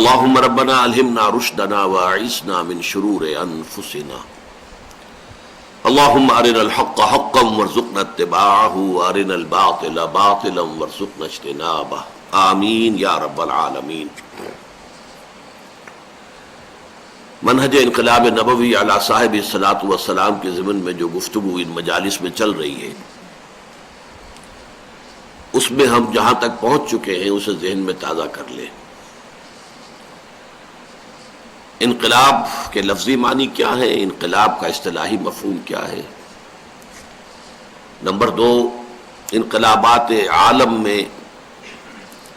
اللهم ربنا الہمنا رشدنا واعصمنا من شرور انفسنا اللهم ارنا الحق حقا وارزقنا اتباعه وارنا الباطل باطلا وارزقنا اجتنابه آمین یا رب العالمین۔ منہج انقلاب نبوی علی صاحب الصلاۃ والسلام کے ضمن میں جو گفتگو ان مجالس میں چل رہی ہے، اس میں ہم جہاں تک پہنچ چکے ہیں اسے ذہن میں تازہ کر لیں۔ انقلاب کے لفظی معنی کیا ہے؟ انقلاب کا اصطلاحی مفہوم کیا ہے؟ نمبر 2، انقلابات عالم میں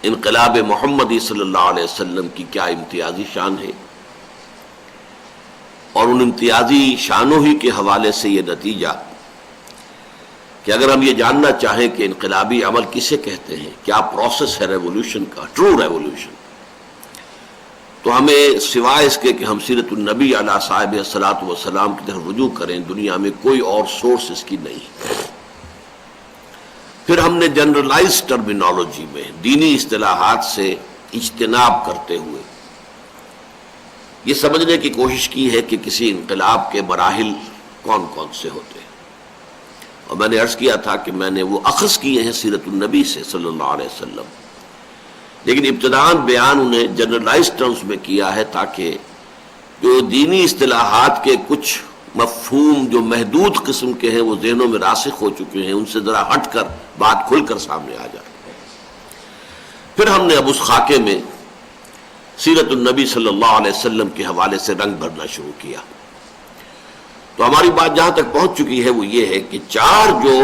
انقلاب محمدی صلی اللہ علیہ وسلم کی کیا امتیازی شان ہے، اور ان امتیازی شانوں ہی کے حوالے سے یہ نتیجہ کہ اگر ہم یہ جاننا چاہیں کہ انقلابی عمل کسے کہتے ہیں، کیا پروسیس ہے ریولوشن کا، ٹرو ریولوشن، تو ہمیں سوائے اس کے کہ ہم سیرت النبی علیہ صاحب الصلاۃ والسلام کی طرف رجوع کریں، دنیا میں کوئی اور سورس اس کی نہیں۔ پھر ہم نے جنرلائز ٹرمینالوجی میں دینی اصطلاحات سے اجتناب کرتے ہوئے یہ سمجھنے کی کوشش کی ہے کہ کسی انقلاب کے مراحل کون کون سے ہوتے ہیں، اور میں نے عرض کیا تھا کہ میں نے وہ اخذ کیے ہیں سیرت النبی سے صلی اللہ علیہ وسلم، لیکن ابتداءً بیان انہیں جنرلائز ٹرمز میں کیا ہے تاکہ جو دینی اصطلاحات کے کچھ مفہوم جو محدود قسم کے ہیں وہ ذہنوں میں راسخ ہو چکے ہیں، ان سے ذرا ہٹ کر بات کھل کر سامنے آ جائے۔ پھر ہم نے اب اس خاکے میں سیرت النبی صلی اللہ علیہ وسلم کے حوالے سے رنگ بھرنا شروع کیا، تو ہماری بات جہاں تک پہنچ چکی ہے وہ یہ ہے کہ 4 جو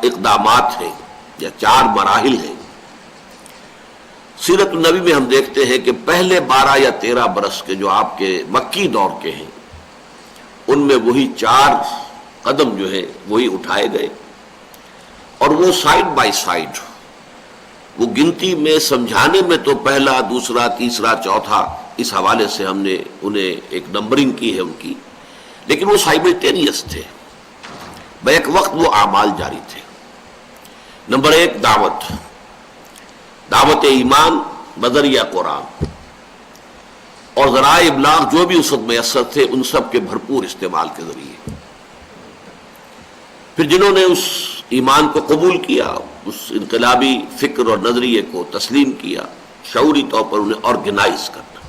اقدامات ہیں یا 4 مراحل ہیں سیرت النبی میں، ہم دیکھتے ہیں کہ پہلے 12 یا 13 برس کے جو آپ کے مکی دور کے ہیں ان میں وہی 4 قدم جو ہے وہی اٹھائے گئے، اور وہ سائیڈ بائی سائیڈ، وہ گنتی میں سمجھانے میں تو پہلا، دوسرا، تیسرا، چوتھا، اس حوالے سے ہم نے انہیں ایک نمبرنگ کی ہے ان کی، لیکن وہ سائملٹینیس تھے، بیک وقت وہ اعمال جاری تھے۔ نمبر 1، دعوت ایمان بذریعہ قرآن اور ذرائع ابلاغ جو بھی اس وقت میسر تھے ان سب کے بھرپور استعمال کے ذریعے۔ پھر جنہوں نے اس ایمان کو قبول کیا، اس انقلابی فکر اور نظریے کو تسلیم کیا، شعوری طور پر انہیں آرگنائز کرنا،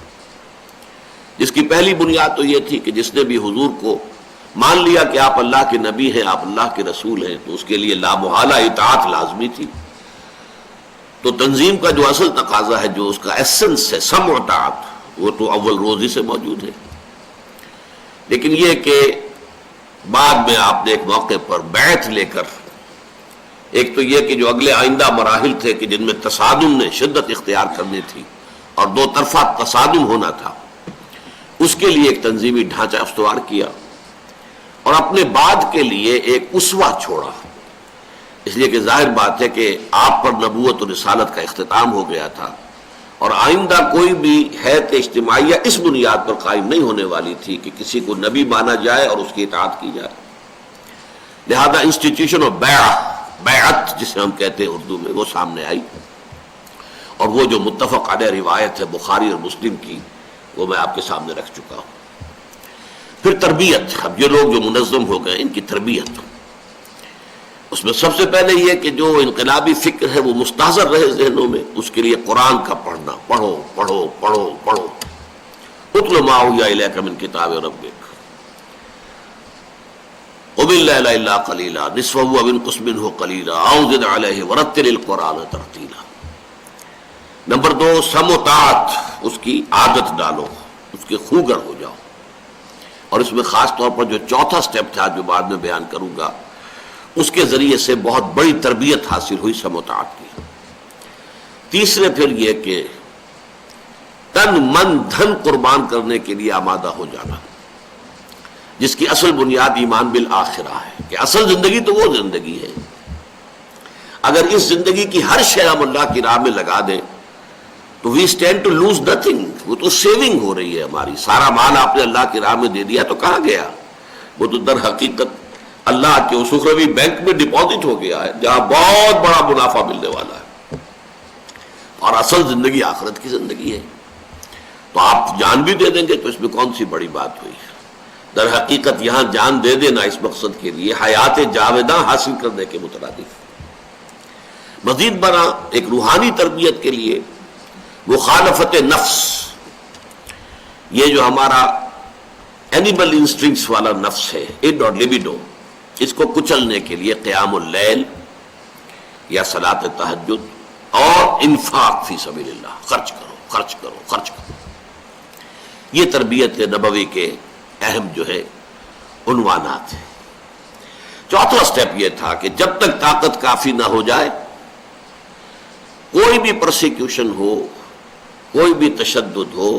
جس کی پہلی بنیاد تو یہ تھی کہ جس نے بھی حضور کو مان لیا کہ آپ اللہ کے نبی ہیں، آپ اللہ کے رسول ہیں، تو اس کے لیے لامحالہ اطاعت لازمی تھی۔ تو تنظیم کا جو اصل تقاضا ہے، جو اس کا ایسنس ہے، سمع و اطاعت، وہ تو اول روز ہی سے موجود ہے، لیکن یہ کہ بعد میں آپ نے ایک موقع پر بیعت لے کر، ایک تو یہ کہ جو اگلے آئندہ مراحل تھے کہ جن میں تصادم نے شدت اختیار کرنی تھی اور 2 طرفہ تصادم ہونا تھا، اس کے لیے ایک تنظیمی ڈھانچہ استوار کیا، اور اپنے بعد کے لیے ایک اسوہ چھوڑا، اس لیے کہ ظاہر بات ہے کہ آپ پر نبوت و رسالت کا اختتام ہو گیا تھا، اور آئندہ کوئی بھی حیت اجتماعیہ اس بنیاد پر قائم نہیں ہونے والی تھی کہ کسی کو نبی مانا جائے اور اس کی اطاعت کی جائے۔ لہذا انسٹیٹیوشن آف بیعت جسے ہم کہتے ہیں اردو میں، وہ سامنے آئی، اور وہ جو متفق علیہ روایت ہے بخاری اور مسلم کی، وہ میں آپ کے سامنے رکھ چکا ہوں۔ پھر تربیت، اب یہ لوگ جو منظم ہو گئے ان کی تربیت، اس میں سب سے پہلے یہ کہ جو انقلابی فکر ہے وہ مستحضر رہے ذہنوں میں، اس کے لیے قرآن کا پڑھنا، پڑھو پڑھو پڑھو پڑھو، اتل ما اوحی الیک من کتاب ربک قم اللیل الا قلیلا نصفہ او انقص منہ قلیلا او زد علیہ ورتل القرآن ترتیلا۔ نمبر 2، سمع و طاعت، اس کی عادت ڈالو، اس کے خوگر ہو جاؤ، اور اس میں خاص طور پر جو چوتھا سٹیپ تھا جو بعد میں بیان کروں گا، اس کے ذریعے سے بہت بڑی تربیت حاصل ہوئی سمع و طاعت کی۔ تیسرے پھر یہ کہ تن من دھن قربان کرنے کے لیے آمادہ ہو جانا، جس کی اصل بنیاد ایمان بالآخرہ ہے، کہ اصل زندگی تو وہ زندگی ہے، اگر اس زندگی کی ہر شے ہم اللہ کی راہ میں لگا دیں تو we stand to lose nothing, وہ تو سیونگ ہو رہی ہے ہماری، سارا مال آپ نے اللہ کی راہ میں دے دیا تو کہاں گیا؟ وہ تو در حقیقت اللہ کے اس اخروی بینک میں ڈپازٹ ہو گیا ہے جہاں بہت بڑا منافع ملنے والا ہے، اور اصل زندگی آخرت کی زندگی ہے۔ تو آپ جان بھی دے دیں گے تو اس میں کون سی بڑی بات ہوئی؟ در حقیقت یہاں جان دے دینا اس مقصد کے لیے حیات جاوداں حاصل کرنے کے مترادف۔ مزید برآں ایک روحانی تربیت کے لیے مخالفت نفس، یہ جو ہمارا اینیمل انسٹنکٹس والا نفس ہے، اڈ اور لبیڈو، اس کو کچلنے کے لیے قیام اللیل یا صلاۃ تہجد اور انفاق فی سبیل اللہ، خرچ کرو خرچ کرو خرچ کرو، یہ تربیت نبوی کے اہم جو ہے عنوانات ہیں۔ چوتھا سٹیپ یہ تھا کہ جب تک طاقت کافی نہ ہو جائے، کوئی بھی پرسیکیوشن ہو، کوئی بھی تشدد ہو،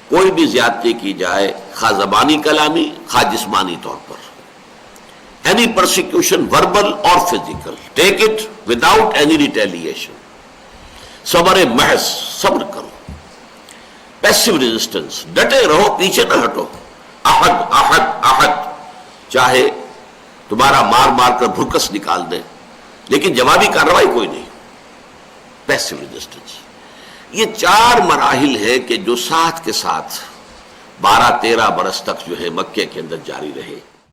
کوئی بھی زیادتی کی جائے، خواہ زبانی کلامی خواہ جسمانی طور پر، any persecution verbal or physical, take it without any retaliation، صبر محض، صبر کرو، پیسو ریزسٹنس، ڈٹے رہو، پیچھے نہ ہٹو، احد احد احد، چاہے تمہارا مار مار کر بھرکس نکال دے لیکن جوابی کارروائی کوئی نہیں، پیسو ریزسٹنس۔ یہ 4 مراحل ہیں کہ جو ساتھ کے ساتھ 12-13 برس تک جو ہے مکے کے اندر جاری رہے۔